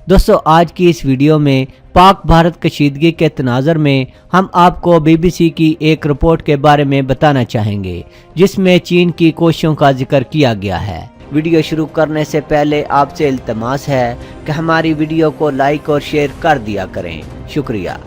दोस्तों आज की इस वीडियो में पाक भारत कशीदगी के तनाज़र में हम आपको BBC की एक रिपोर्ट के बारे में बताना चाहेंगे जिसमें चीन की कोशिशों का जिक्र किया गया है। वीडियो शुरू करने से पहले आपसे इल्तमास है कि हमारी वीडियो को लाइक और शेयर कर दिया करें, शुक्रिया।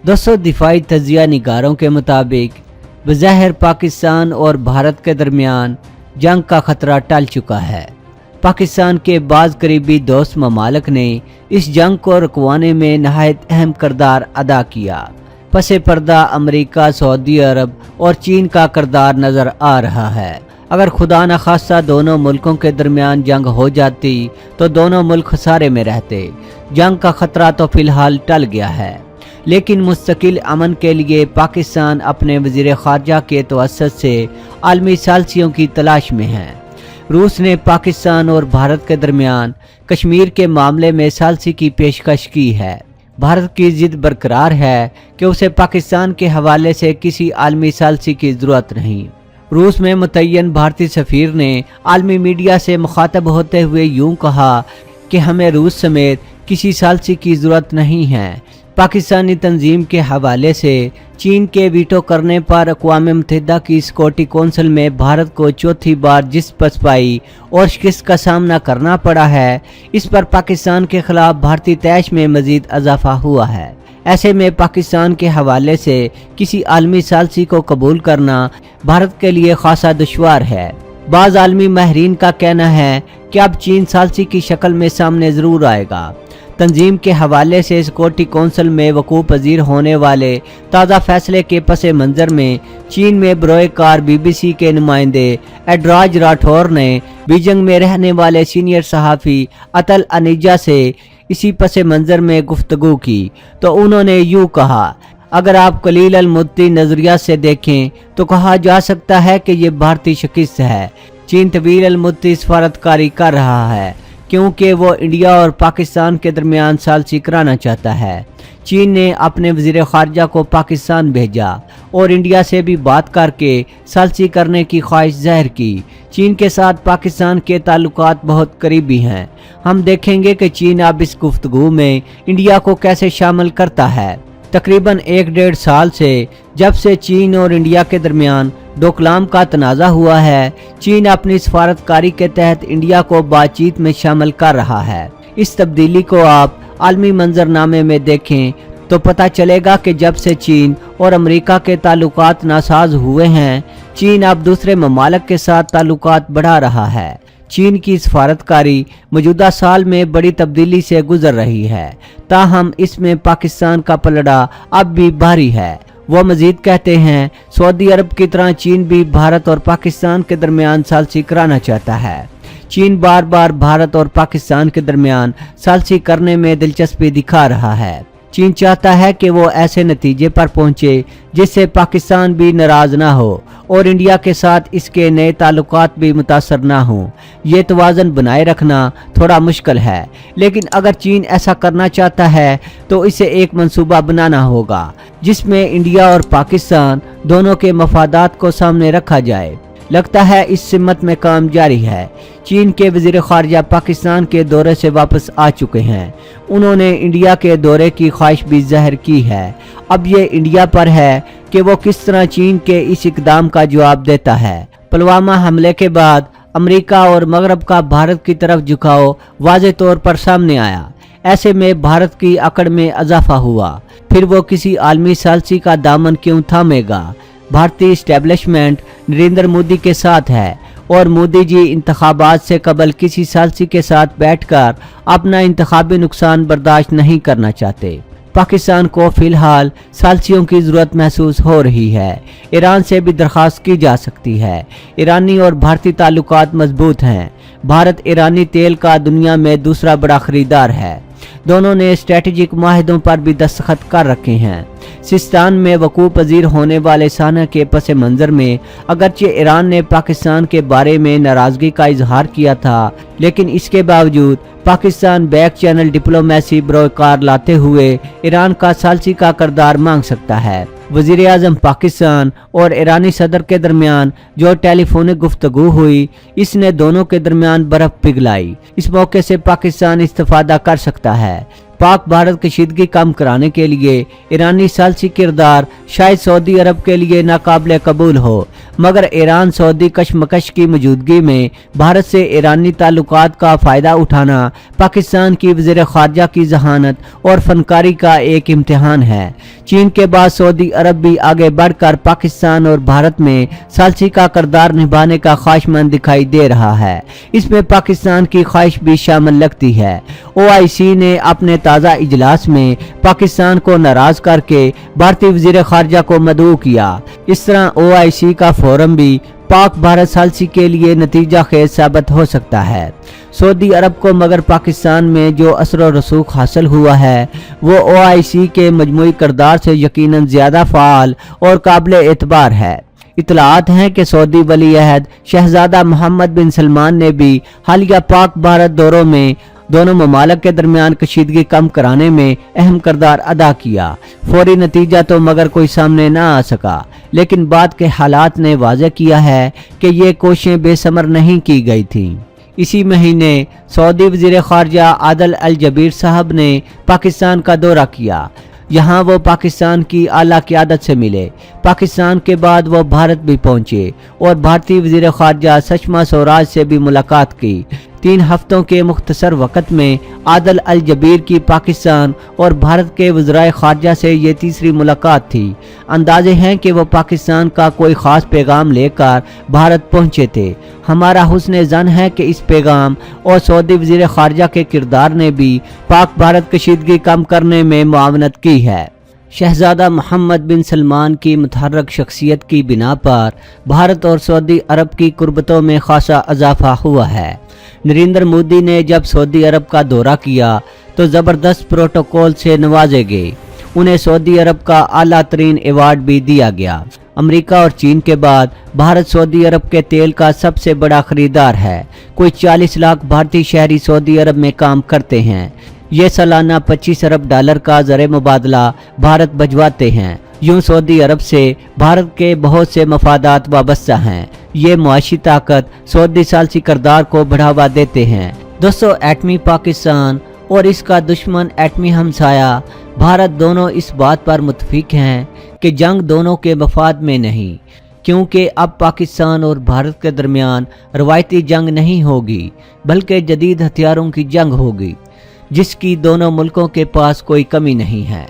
दोस्तों दिफाई तज्जिया निगारों के मुताबिक बज़ाहिर पाकिस्तान और भारत के दरमियान जंग का खतरा टल चुका है। पाकिस्तान के बाज़ करीबी दोस्त ममालिक ने इस जंग को रुकवाने में नहायत अहम किरदार अदा किया। पसे पर्दा अमेरिका, सऊदी अरब और चीन का किरदार नज़र आ रहा है। अगर खुदा न खास्ता दोनों मुल्कों के दरमियान जंग हो जाती तो दोनों मुल्क खसारे में रहते। जंग का खतरा तो फिलहाल टल गया है, लेकिन मुस्तकिल अमन के लिए पाकिस्तान अपने वज़ीर ख़ारजा के तवस्सुत से आलमी सालसियों की तलाश में है। रूस ने पाकिस्तान और भारत के दरमियान कश्मीर के मामले में सालसी की पेशकश की है। भारत की जिद बरकरार है कि उसे पाकिस्तान के हवाले से किसी आलमी सालसी की ज़रूरत नहीं। रूस में मुतय्यन भारतीय सफ़ीर ने आलमी मीडिया से मुखातब होते हुए यूं कहा कि हमें रूस समेत किसी सालसी की ज़रूरत नहीं है। पाकिस्तानी तंजीम के हवाले से चीन के वीटो करने पर अक़वाम मुत्तहिदा की सिक्योरिटी कौंसिल में भारत को चौथी बार जिस पसपाई और शिकस्त का सामना करना पड़ा है, इस पर पाकिस्तान के खिलाफ भारतीय तैश में मज़ीद इजाफा हुआ है। ऐसे में पाकिस्तान के हवाले से किसी आलमी सालसी को कबूल करना भारत के लिए खासा दुश्वार है। बाज़ आलमी माहिरीन का कहना है कि अब चीन सालसी की शक्ल में सामने ज़रूर आएगा। तंजीम के हवाले से सिक्योरिटी कौंसिल में वकूफ़ पजीर होने वाले ताज़ा फैसले के पस मंज़र में चीन में बरोए कार BBC के नुमाइंदे एडराज राठौर ने बीजिंग में रहने वाले सीनियर सहाफ़ी अतल अनीजा से इसी पस मंज़र में गुफ्तगू की तो उन्होंने यूँ कहा, अगर आप कलील अल मुद्दी नज़रिया से देखें तो कहा जा सकता है कि ये भारतीय शिकस्त है। चीन तवील अल मुद्दी सफारतकारी कर रहा है क्योंकि वो इंडिया और पाकिस्तान के दरमियान सालसी कराना चाहता है। चीन ने अपने वज़ीर ख़ारजा को पाकिस्तान भेजा और इंडिया से भी बात करके सालसी करने की ख्वाहिश ज़ाहिर की। चीन के साथ पाकिस्तान के ताल्लुकात बहुत करीबी हैं। हम देखेंगे कि चीन अब इस गुफ्तगू में इंडिया को कैसे शामिल करता है। तकरीबन 1-1.5 साल से जब से चीन और इंडिया के दरमियान डोकलाम का तनाज़ा हुआ है, चीन अपनी सफारतकारी के तहत इंडिया को बातचीत में शामिल कर रहा है। इस तब्दीली को आप आलमी मंजरनामे में देखें तो पता चलेगा कि जब से चीन और अमेरिका के ताल्लुकात नासाज हुए हैं, चीन अब दूसरे ममालिक के साथ ताल्लुकात बढ़ा रहा है। चीन की सफारतकारी मौजूदा साल में बड़ी तब्दीली से गुजर रही है, ताहम इसमें पाकिस्तान का पलड़ा अब भी भारी है। वो मजीद कहते हैं, सऊदी अरब की तरह चीन भी भारत और पाकिस्तान के दरमियान सालसी कराना चाहता है। चीन बार बार भारत और पाकिस्तान के दरमियान सालसी करने में दिलचस्पी दिखा रहा है। चीन चाहता है कि वो ऐसे नतीजे पर पहुंचे जिससे पाकिस्तान भी नाराज ना हो और इंडिया के साथ इसके नए ताल्लुकात भी मुतासर ना हों। ये तवाज़ुन बनाए रखना थोड़ा मुश्किल है, लेकिन अगर चीन ऐसा करना चाहता है तो इसे एक मंसूबा बनाना होगा जिसमें इंडिया और पाकिस्तान दोनों के मफादात को सामने रखा जाए। लगता है इस सिमत में काम जारी है। चीन के वज़ीर ख़ारजा पाकिस्तान के दौरे से वापस आ चुके हैं। उन्होंने इंडिया के दौरे की ख्वाहिश भी ज़ाहिर की है। अब ये इंडिया पर है कि वो किस तरह चीन के इस इक़दाम का जवाब देता है। पुलवामा हमले के बाद अमेरिका और मगरब का भारत की तरफ झुकाव वाज़े तौर पर सामने आया। ऐसे में भारत की अकड़ में इजाफा हुआ। फिर वो किसी आलमी सालसी का दामन क्यों थामेगा। भारतीय इस्टेब्लिशमेंट नरेंद्र मोदी के साथ है और मोदी जी इंतखाबात से कबल किसी सालसी के साथ बैठकर अपना इंतखाबी नुकसान बर्दाश्त नहीं करना चाहते। पाकिस्तान को फिलहाल सालसियों की ज़रूरत महसूस हो रही है। ईरान से भी दरख्वास्त की जा सकती है। ईरानी और भारतीय ताल्लुकात मजबूत हैं। भारत ईरानी तेल का दुनिया में दूसरा बड़ा खरीदार है। दोनों ने स्ट्रेटेजिक माहिदों पर भी दस्तखत कर रखे हैं। सिस्तान में वकूफ़ पजीर होने वाले साना के पस मंज़र में अगरचे ईरान ने पाकिस्तान के बारे में नाराज़गी का इजहार किया था, लेकिन इसके बावजूद पाकिस्तान बैक चैनल डिप्लोमेसी बरोकार लाते हुए ईरान का सालसी का किरदार मांग सकता है। वज़ीर आज़म पाकिस्तान और ईरानी सदर के दरमियान जो टेलीफोनिक गुफ्तगू हुई, इसने दोनों के दरमियान बर्फ पिघलाई। इस मौके से पाकिस्तान इस्तिफादा कर सकता है। पाक भारत कशीदगी कम कराने के लिए ईरानी सालसी किरदार शायद सऊदी अरब के लिए नाकाबिल कबूल हो, मगर ईरान सऊदी कशमकश की मौजूदगी में भारत से ईरानी ताल्लुकात का फ़ायदा उठाना पाकिस्तान की वज़ीर ख़ारजा की जहानत और फनकारी का एक इम्तिहान है। चीन के बाद सऊदी अरब भी आगे बढ़कर पाकिस्तान और भारत में सालसी का किरदार निभाने का ख्वाहिशमंद दिखाई दे रहा है। इसमें पाकिस्तान की ख्वाहिश भी शामिल लगती है। OIC ने अपने ताज़ा इजलास में पाकिस्तान को नाराज करके भारतीय वज़ीर ख़ारजा को मदऊ किया। इस तरह OIC का फोरम भी पाक भारत सालसी के लिए नतीजा खेज साबित हो सकता है। सऊदी अरब को मगर पाकिस्तान में जो असर और रसूख हासिल हुआ है वो OIC के मजमूई किरदार से यकीनन ज़्यादा फ़ाल और काबिल एतबार है। इतलात हैं कि सऊदी वली अहद शहजादा मोहम्मद बिन सलमान ने भी हालिया पाक भारत दौरों में दोनों ममालिक के दरमियान कशीदगी कम कराने में अहम किरदार अदा किया। फौरी नतीजा तो मगर कोई सामने ना आ सका, लेकिन बाद के हालात ने वाज़ेह किया है कि ये कोशिशें बेसमर नहीं की गई थीं। इसी महीने सऊदी वज़ीर ख़ारजा आदिल अल जबीर साहब ने पाकिस्तान का दौरा किया। यहाँ वो पाकिस्तान की आला क़यादत से मिले। पाकिस्तान के बाद वो भारत भी पहुँचे और भारतीय वज़ीर ख़ारजा सुषमा स्वराज से भी मुलाकात की। 3 हफ्तों के मुख्तसर वक़्त में आदिल अल जबीर की पाकिस्तान और भारत के वज़राए ख़ारजा से ये तीसरी मुलाकात थी। अंदाजे हैं कि वो पाकिस्तान का कोई ख़ास पैगाम लेकर भारत पहुँचे थे। हमारा हुस्न ज़न है कि इस पैगाम और सऊदी वज़ीर ख़ारजा के किरदार ने भी पाक भारत कशीदगी कम करने में मुआवनत की है। शहजादा मोहम्मद बिन सलमान की मुतहर्रक शख्सियत की बिना पर भारत और सऊदी अरब की कुर्बतों में खासा इजाफा हुआ है। नरेंद्र मोदी ने जब सऊदी अरब का दौरा किया तो ज़बरदस्त प्रोटोकॉल से नवाजे गए। उन्हें सऊदी अरब का आला तरीन एवार्ड भी दिया गया। अमेरिका और चीन के बाद भारत सऊदी अरब के तेल का सबसे बड़ा खरीदार है। कोई 40 लाख भारतीय शहरी सऊदी अरब में काम करते हैं। ये सालाना 25 अरब डॉलर का ज़र मुबादला भारत भिजवाते हैं। यूं सऊदी अरब से भारत के बहुत से मफादात वाबस्ता हैं। ये मुआशी ताकत सऊदी सालसी किरदार को बढ़ावा देते हैं। दोस्तों, एटमी पाकिस्तान और इसका दुश्मन एटमी हमसाया भारत दोनों इस बात पर मुत्तफिक हैं कि जंग दोनों के मफाद में नहीं, क्योंकि अब पाकिस्तान और भारत के दरमियान रवायती जंग नहीं होगी बल्कि जदीद हथियारों की जंग होगी, जिसकी दोनों मुल्कों के पास कोई कमी नहीं है।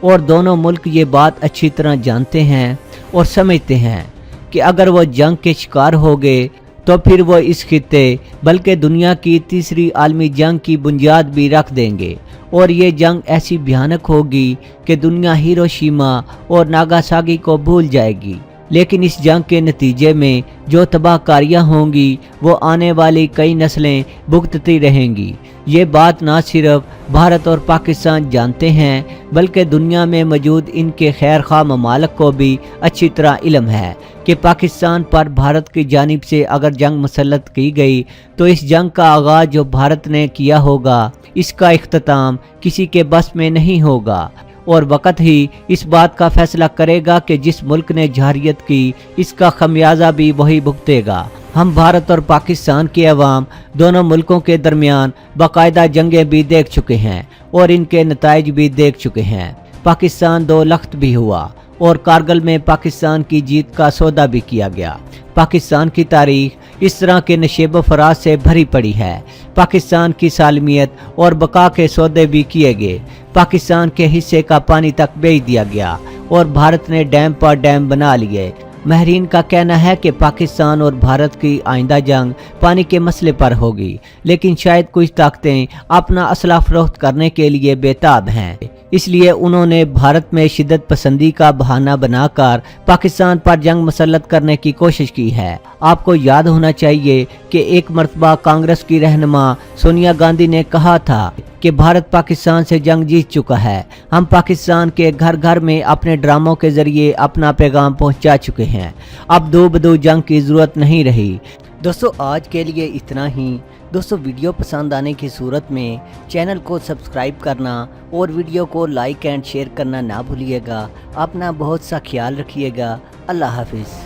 और दोनों मुल्क ये बात अच्छी तरह जानते हैं और समझते हैं कि अगर वो जंग के शिकार हो गए तो फिर वो इस खित्ते बल्कि दुनिया की तीसरी आलमी जंग की बुनियाद भी रख देंगे। और ये जंग ऐसी भयानक होगी कि दुनिया हिरोशिमा और नागासाकी को भूल जाएगी। लेकिन इस जंग के नतीजे में जो तबाहकारियाँ होंगी वो आने वाली कई नस्लें भुगतती रहेंगी। ये बात ना सिर्फ भारत और पाकिस्तान जानते हैं बल्कि दुनिया में मौजूद इनके खैर खा ममालिक को भी अच्छी तरह इल्म है कि पाकिस्तान पर भारत की जानिब से अगर जंग मुसल्लत की गई तो इस जंग का आगाज़ जो भारत ने किया होगा, इसका इख्तिताम किसी के बस में नहीं होगा। और वक़्त ही इस बात का फैसला करेगा कि जिस मुल्क ने जहारियत की, इसका खमियाजा भी वही भुगतेगा। हम भारत और पाकिस्तान के अवाम दोनों मुल्कों के दरमियान बाकायदा जंगें भी देख चुके हैं और इनके नताइज भी देख चुके हैं। पाकिस्तान 2 लख्त भी हुआ और कारगिल में पाकिस्तान की जीत का सौदा भी किया गया। पाकिस्तान की तारीख इस तरह के नशेब फराज से भरी पड़ी है। पाकिस्तान की सालमियत और बका के सौदे भी किए गए। पाकिस्तान के हिस्से का पानी तक बेच दिया गया और भारत ने डैम पर डैम बना लिए। महरीन का कहना है कि पाकिस्तान और भारत की आइंदा जंग पानी के मसले पर होगी, लेकिन शायद कुछ ताकतें अपना असला फरोख्त करने के लिए बेताब हैं। इसलिए उन्होंने भारत में शिद्दत पसंदी का बहाना बनाकर पाकिस्तान पर जंग मुसल्लत करने की कोशिश की है। आपको याद होना चाहिए कि एक मरतबा कांग्रेस की रहनुमा सोनिया गांधी ने कहा था कि भारत पाकिस्तान से जंग जीत चुका है। हम पाकिस्तान के घर घर में अपने ड्रामों के जरिए अपना पैगाम पहुंचा चुके हैं। अब दो बदो जंग की ज़रूरत नहीं रही। दोस्तों आज के लिए इतना ही। दोस्तों वीडियो पसंद आने की सूरत में चैनल को सब्सक्राइब करना और वीडियो को लाइक एंड शेयर करना ना भूलिएगा। अपना बहुत सा ख्याल रखिएगा। अल्लाह हाफिज़।